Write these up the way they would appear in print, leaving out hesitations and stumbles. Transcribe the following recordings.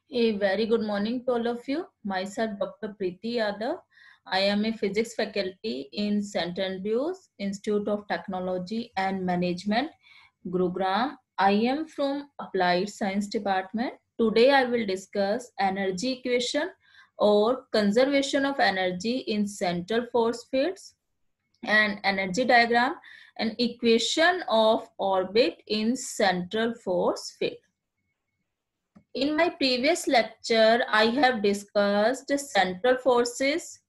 A very good morning to all of you. Myself, Dr. Preeti Yadav. I am a physics faculty in St. Andrews Institute of Technology and Management, Gurugram. I am from Applied Science Department. Today, I will discuss energy equation or conservation of energy in central force fields and energy diagram and equation of orbit in central force field. In my previous lecture, I have discussed central forces,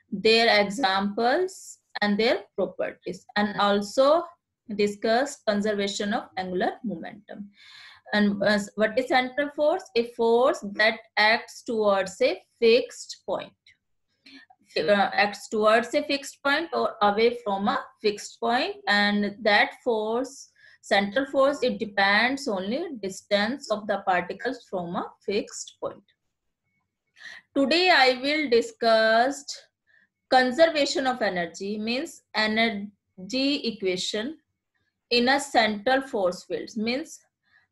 their examples, and their properties, and also discussed conservation of angular momentum. And what is central force? A force that acts towards a fixed point. Acts towards a fixed point or away from a fixed point, and that force, central force, it depends only distance of the particles from a fixed point. Today I will discuss conservation of energy, means energy equation in a central force field, means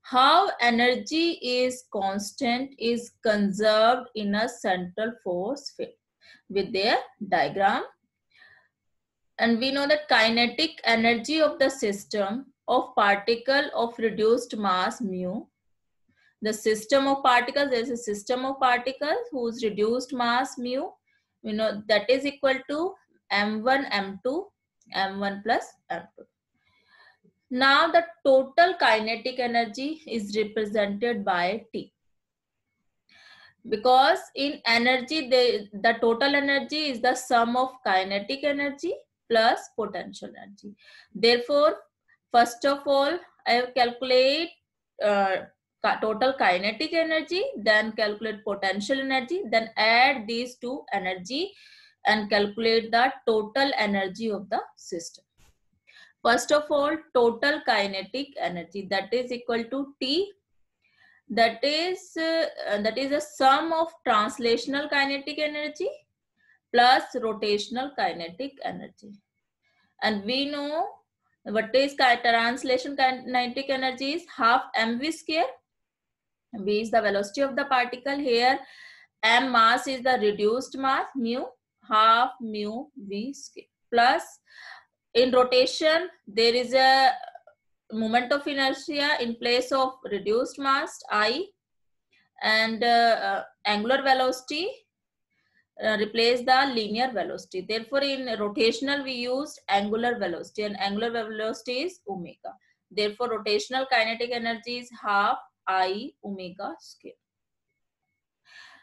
how energy is constant, is conserved in a central force field with their diagram. And we know that kinetic energy of the system of particle of reduced mass mu. The system of particles, there is a system of particles whose reduced mass mu, we know that is equal to m1, m2, m1 plus m2. Now the total kinetic energy is represented by T. Because in energy, the total energy is the sum of kinetic energy plus potential energy. Therefore, first of all, I will calculate total kinetic energy, then calculate potential energy, then add these two energy and calculate the total energy of the system. First of all, total kinetic energy, that is equal to T. That is a sum of translational kinetic energy plus rotational kinetic energy. And we know what is translation kinetic energy is half mv square. V is the velocity of the particle. Here m mass is the reduced mass, mu, half mu v square. Plus in rotation there is a moment of inertia in place of reduced mass I, and angular velocity replace the linear velocity. Therefore, in rotational we used angular velocity, and angular velocity is omega. Therefore, rotational kinetic energy is half I omega square.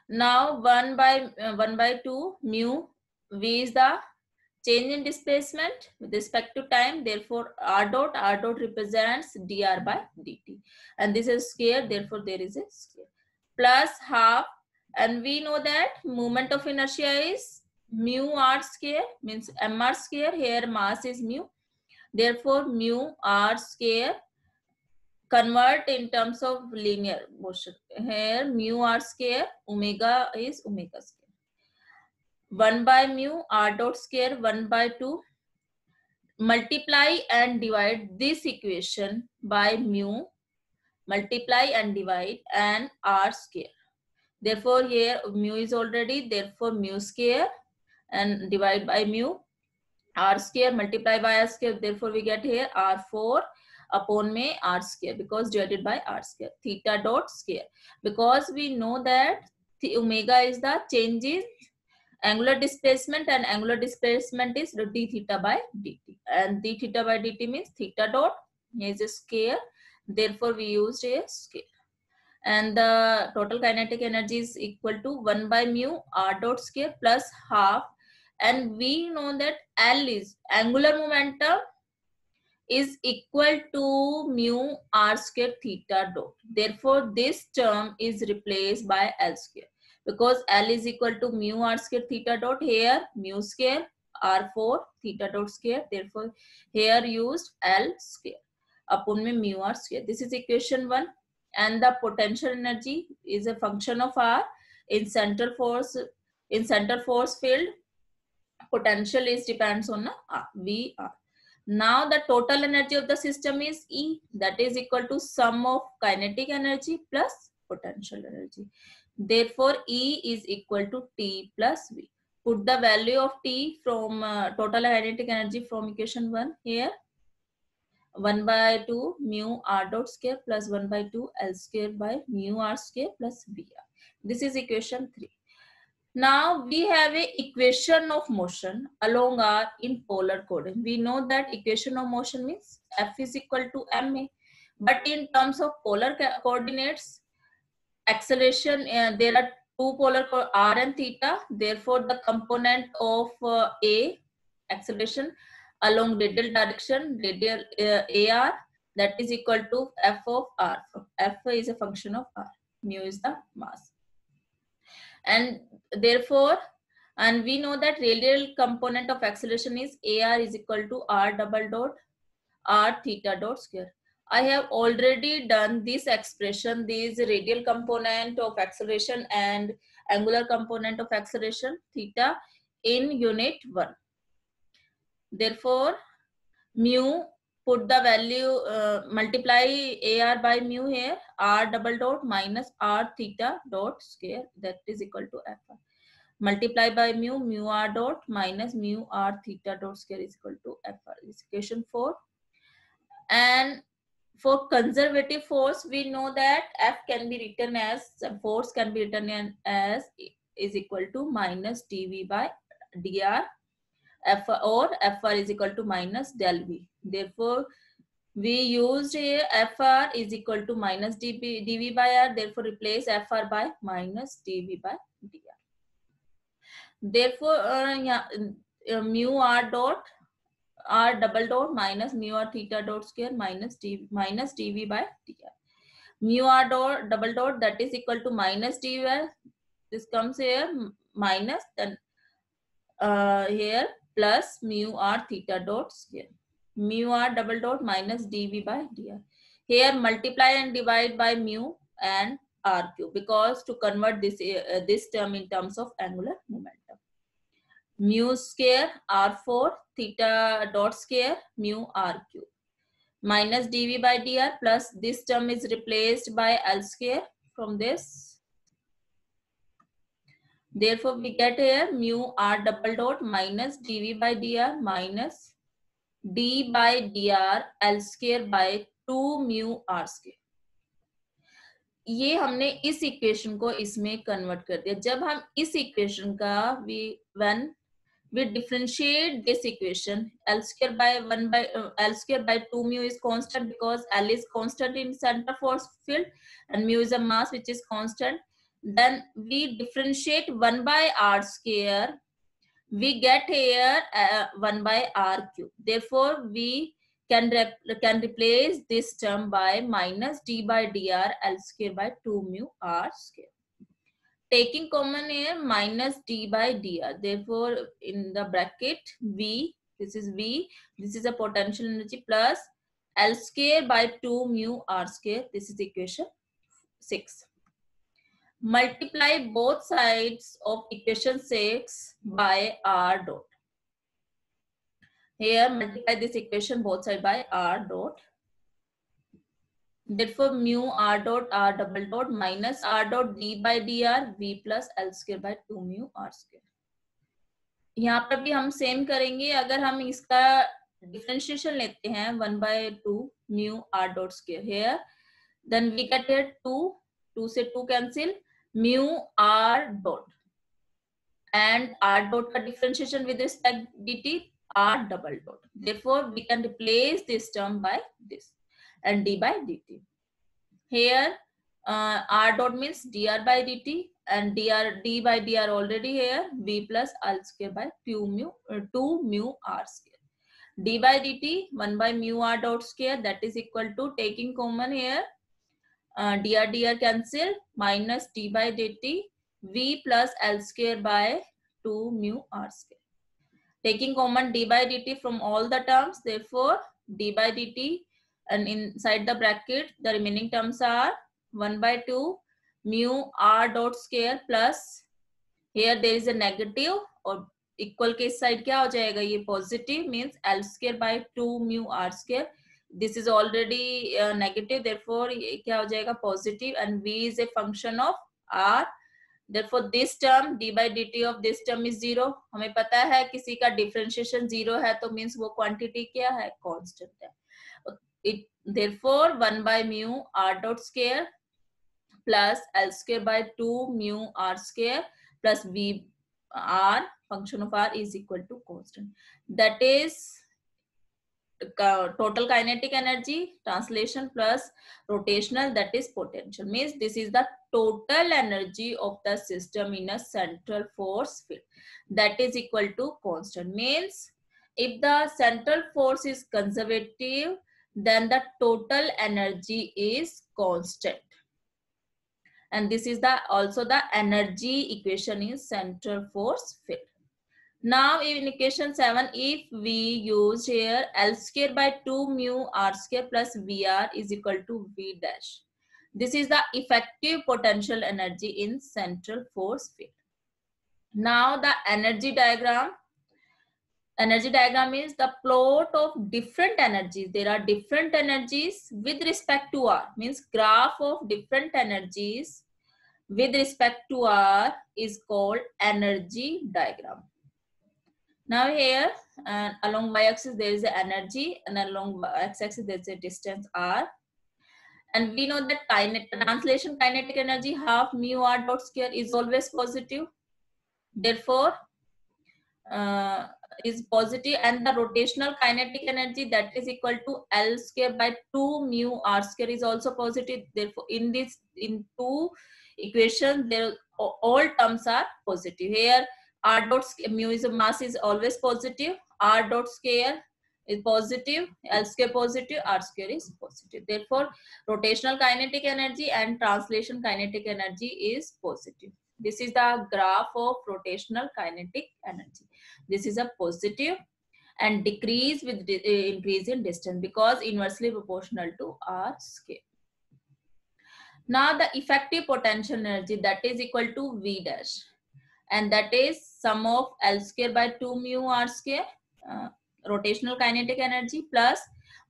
Now 1 by 2 mu v is the change in displacement with respect to time. Therefore, r dot represents dr by dt, and this is square. Therefore, there is a square plus half. And we know that moment of inertia is mu r square, means mr square. Here mass is mu. Therefore, mu r square convert in terms of linear motion. Here mu r square, omega is omega square. 1 by mu r dot square 1 by 2. Multiply and divide this equation by mu. Multiply and divide and r square. Therefore, here mu is already, therefore mu square and divide by mu, r square multiply by r square. Therefore, we get here r4 upon में r square, because divided by r square. Theta dot square, because we know that the omega is the change in angular displacement, and angular displacement is d theta by dt, and d theta by dt means theta dot is a square. Therefore, we used a square. And the total kinetic energy is equal to 1 by mu r dot square plus half. And we know that L is angular momentum is equal to mu r square theta dot. Therefore, this term is replaced by L square, because L is equal to mu r square theta dot. Here mu square r4 theta dot square. Therefore, here used L square upon mu r square. This is equation 1. And the potential energy is a function of r. In central force field, potential is depends on r, v r. Now the total energy of the system is E, that is equal to sum of kinetic energy plus potential energy. Therefore, E is equal to T plus V. Put the value of T from total kinetic energy from equation 1 here. 1 by 2 mu r dot square plus 1 by 2 L square by mu r square plus VR. This is equation 3. Now we have a equation of motion along R in polar coordinate. We know that equation of motion means F is equal to ma. But in terms of polar coordinates, acceleration, there are two polar r and theta. Therefore, the component of A acceleration along radial direction, radial AR, that is equal to F of R. F is a function of R. Mu is the mass. And therefore, and we know that radial component of acceleration is AR is equal to R double dot R theta dot square. I have already done this expression, this radial component of acceleration and angular component of acceleration theta in unit 1. Therefore, mu, put the value, multiply AR by mu here, R double dot minus R theta dot square, that is equal to F. Multiply by mu, mu R dot minus mu R theta dot square is equal to F. This is equation 4. And for conservative force, we know that F can be written as, force can be written as is equal to minus dV by dr, F, or Fr is equal to minus del V. Therefore, we used here Fr is equal to minus dV by R. Therefore, replace Fr by minus dV by dr. Therefore, mu R dot R double dot minus mu R theta dot square minus dV by dr. Mu R dot double dot, that is equal to minus dV. This comes here minus, then here plus mu R theta dot square. Mu R double dot minus dV by dr. Here multiply and divide by mu and R cube, because to convert this term in terms of angular momentum. Mu square R4 theta dot square mu R cube minus dV by dr, plus this term is replaced by L square from this. Therefore, we get here mu R double dot minus dV by dr minus d by dr L square by 2 mu R square. ये हमने इस equation को इसमें convert कर दिया. जब हम इस इक्वेशन का when we differentiate this equation, L square by 2 mu is constant, because L is constant in center force field and mu is a mass which is constant. Then we differentiate 1 by R square, we get here 1 by R cube. Therefore, we can replace this term by minus d by dr L square by 2 mu R square. Taking common here minus d by dr. Therefore, in the bracket V, this is V, this is a potential energy, plus L square by 2 mu R square. This is equation 6. Multiply both sides of equation 6 by R dot. Here multiply this equation both sides by R dot. Therefore, mu R dot R double dot minus R dot d by dr V plus L square by 2 mu R square. यहाँ पर भी हम same करेंगे. अगर हम इसका differentiation लेते हैं 1 by 2 mu R dot square here, then we get here 2 से 2 cancel, mu R dot and R dot का differentiation with respect dt R double dot. Therefore, we can replace this term by this and d by dt. Here R dot means dr by dt and d by dr already here, V plus L square by 2 mu R square. D by dt 1 by mu R dot square, that is equal to, taking common here, dr cancel, minus d by dt V plus L square by 2 mu R square. Taking common d by dt from all the terms, therefore d by dt, and inside the bracket the remaining terms are 1 by 2 mu R dot square plus, here there is a negative और equal के इस side क्या हो जाएगा, ये positive, means L square by 2 mu R square this is already negative, therefore ये क्या हो जाएगा positive, and v is a function of r. Therefore this term d by dt of this term is 0. हमें पता है किसी का differentiation 0 है तो means वो quantity क्या है, constant है. It therefore 1 by mu r dot square plus L square by 2 mu r square plus v r function of r is equal to constant. That is total kinetic energy translation plus rotational, that is potential. Means this is the total energy of the system in a central force field, that is equal to constant. Means if the central force is conservative, then the total energy is constant. And this is the also the energy equation in central force field. Now in equation 7, if we use here L square by 2 mu r square plus Vr is equal to V dash. This is the effective potential energy in central force field. Now the energy diagram. Energy diagram is the plot of different energies. There are different energies with respect to R. Means graph of different energies with respect to R is called energy diagram. Now here along y-axis there is the energy, and along x-axis there is a distance r. And we know that translation kinetic energy half mu r dot square is always positive. Therefore is positive, and the rotational kinetic energy, that is equal to L square by 2 mu r square is also positive. Therefore in two equations there all terms are positive. Here r dot mu is a mass is always positive, r dot square is positive, L square positive, r square is positive. Therefore rotational kinetic energy and translation kinetic energy is positive. This is the graph of rotational kinetic energy. This is a positive and decrease with increase in distance because inversely proportional to r square. Now the effective potential energy, that is equal to V dash, and that is sum of L square by 2 mu r square rotational kinetic energy plus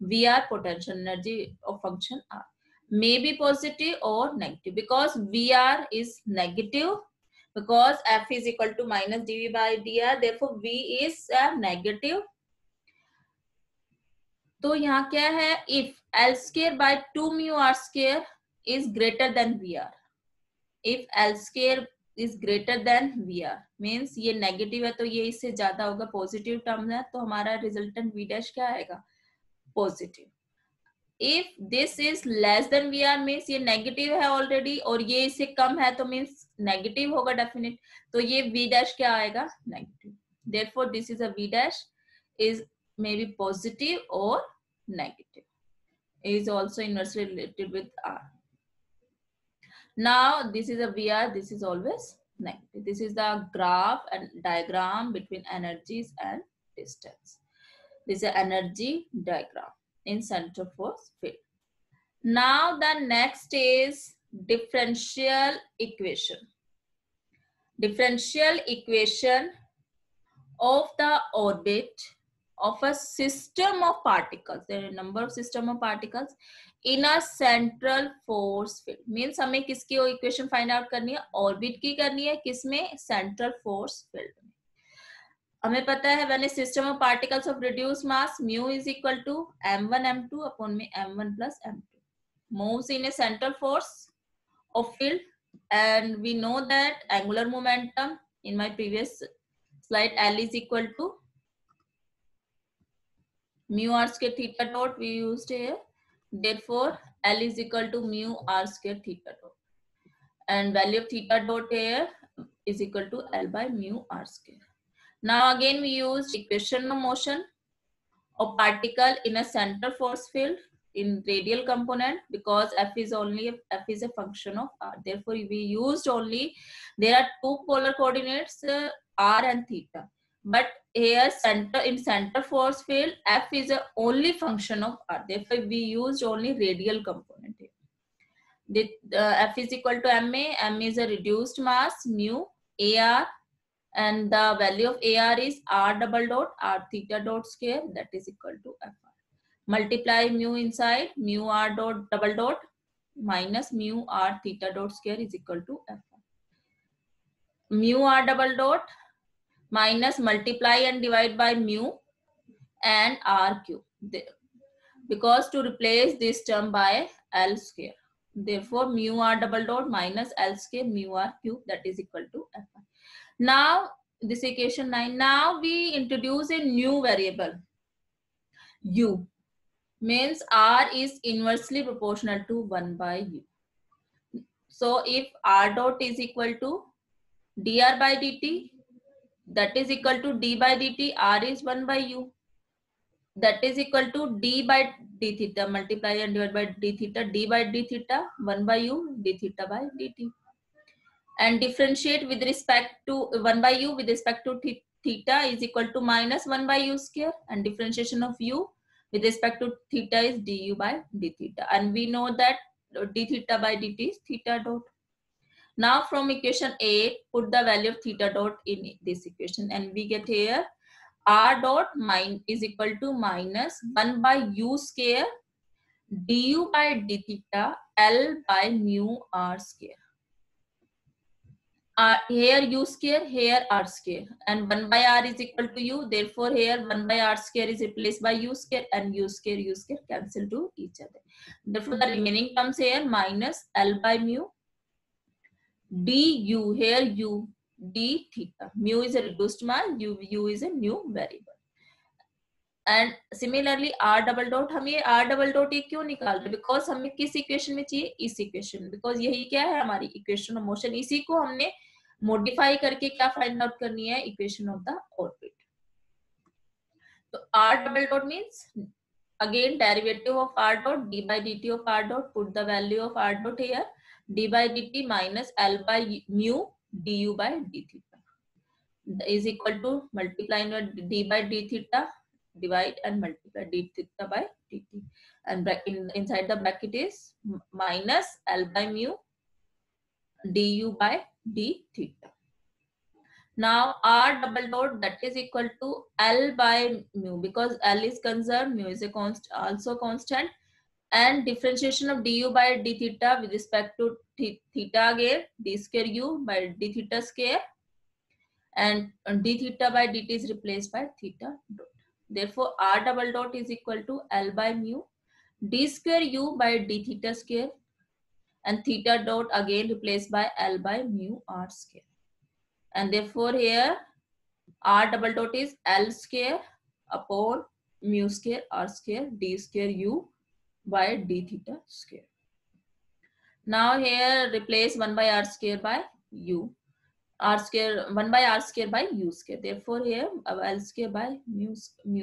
Vr potential energy of function r. May be positive or negative because Vr is negative, because F is equal to minus dV by dr, therefore V is negative. तो यहाँ क्या है, if L square by 2 mu r square is greater than Vr, if L square is greater than Vr means ये negative है तो ये इससे ज्यादा होगा, पॉजिटिव टर्म है तो हमारा रिजल्टेंट V डैश क्या आएगा, positive. If this is less than Vr means ये नेगेटिव है ऑलरेडी और ये इससे कम है तो मीन्स नेगेटिव होगा डेफिनेट, तो ये V डैश क्या आएगा, negative. Therefore this is a V dash is maybe positive or negative, is also inversely related with R. Now this is a Vr, this is always negative. This is the graph and diagram between energies and distance. This is an energy diagram in central force field. Now the next is differential equation. Differential equation of the orbit of a system of particles. There are a number of system of particles in a central force field. Means हमें किसकी equation find out करनी है, orbit की करनी है, किसमें, central force field. हमें पता है when a system of particles of reduced mass mu is equal to m1 m2 upon में m1 plus m2 moves in a central force of field, and we know that angular momentum in my previous slide L is equal to mu r square theta dot we used here. Therefore L is equal to mu r square theta dot, and value of theta dot here is equal to L by mu r square. Now again we use equation of motion of particle in a central force field in radial component because F is a function of R. Therefore we used only, there are two polar coordinates R and theta, but here in center force field F is a only function of R. Therefore we used only radial component here. F is equal to ma. M is a reduced mass mu AR, and the value of AR is R double dot R theta dot square, that is equal to FR. multiply mu inside, mu r dot double dot minus mu r theta dot square is equal to f1. Mu r double dot minus multiply and divide by mu and r cube. Because to replace this term by L square. Therefore, mu r double dot minus L square mu r cube, that is equal to f1. Now, this equation 9. Now we introduce a new variable u. Means r is inversely proportional to 1 by u. So if r dot is equal to dr by dt, that is equal to d by dt, r is 1 by u. That is equal to d by d theta, multiply and divide by d theta, d by d theta, 1 by u, d theta by dt. And differentiate with respect to 1 by u with respect to theta is equal to minus 1 by u square, and differentiation of u with respect to theta is du by d theta. And we know that d theta by dt is theta dot. Now from equation 8, put the value of theta dot in this equation, and we get here r dot is equal to minus 1 by u square du by d theta L by mu r square. Here u square, here r square, and 1 by r is equal to u. Therefore, here 1 by r square is replaced by u square, and u square cancel to each other. Therefore, the remaining terms here minus L by mu du, here u d theta. Mu is a reduced मान, u is a new variable. And similarly r double dot, हम ये r double dot ये क्यों निकाल रहे? Because हमें किस equation में चाहिए? इस इक्वेशन. Because यही क्या है हमारी इक्वेशन ऑफ मोशन. इसी को हमने मॉडिफाई करके क्या फाइंड आउट करनी है? Equation of the orbit. तो r double dot means again derivative of r dot, d by dt of r dot. Put the value of r dot here, d by dt minus L by mu du by d theta is equal to multiplying d by d theta, divide and multiply d theta by dt, and inside the bracket is minus L by mu du by d theta. Now r double dot, that is equal to L by mu, because L is conserved, mu is a also constant, and differentiation of du by d theta with respect to theta again, d square u by d theta square, and d theta by dt is replaced by theta dot. Therefore, r double dot is equal to L by mu d square u by d theta square, and theta dot again replaced by L by mu r square. And therefore, here r double dot is L square upon mu square r square d square u by d theta square. Now here replace 1 by r square by u. R square 1 by r square by u square. Therefore, here L square by mu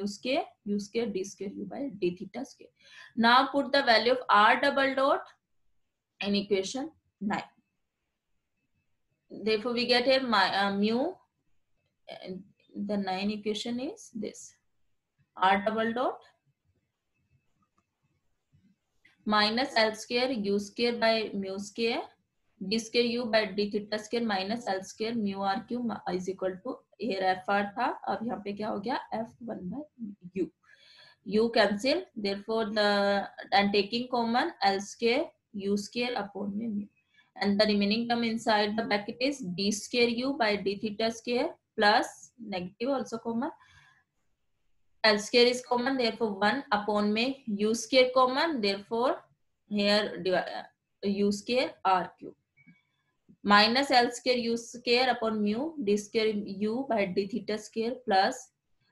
square u square d square u by d theta square. Now put the value of r double dot in equation 9. Therefore, we get here mu. The 9 equation is this: r double dot minus L square u square by mu square d square u by d theta square minus L square mu r cube is equal to, here f r था, अब यहाँ पे क्या हो गया, f1 by u cancel. Therefore, and taking common L square u square upon mu, and the remaining term inside the bracket is d square u by d theta square plus negative also common, L square is common, therefore 1 upon me u square common, therefore here u square r cube minus L square u square upon mu d square u by d theta square plus,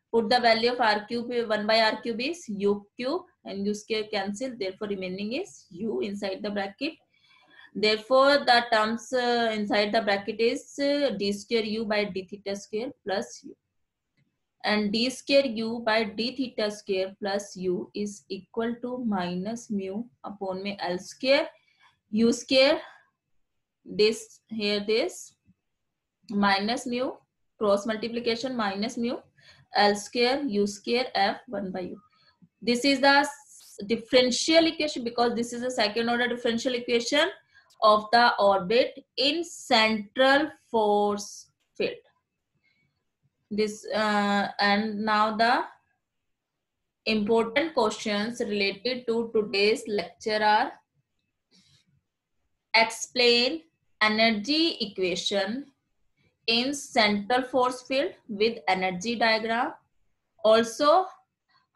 put the value of r cube, 1 by r cube is u cube, and u square cancel, therefore remaining is u inside the bracket. Therefore, the terms inside the bracket is d square u by d theta square plus u, and d square u by d theta square plus u is equal to minus mu upon me L square u square, this here this minus mu, cross multiplication minus mu L square u square f 1 by u. This is the differential equation, because this is a second order differential equation of the orbit in central force field. This and now the Important questions related to today's lecture are: explain energy equation in central force field with energy diagram. Also,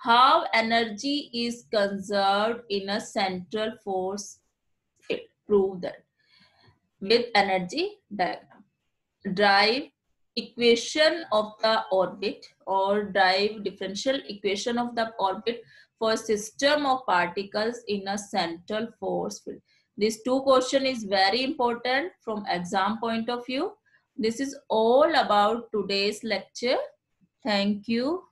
how energy is conserved in a central force field. Prove that with energy diagram. Drive equation of the orbit, or drive differential equation of the orbit for system of particles in a central force field. This two question is very important from exam point of view. This is all about today's lecture. Thank you.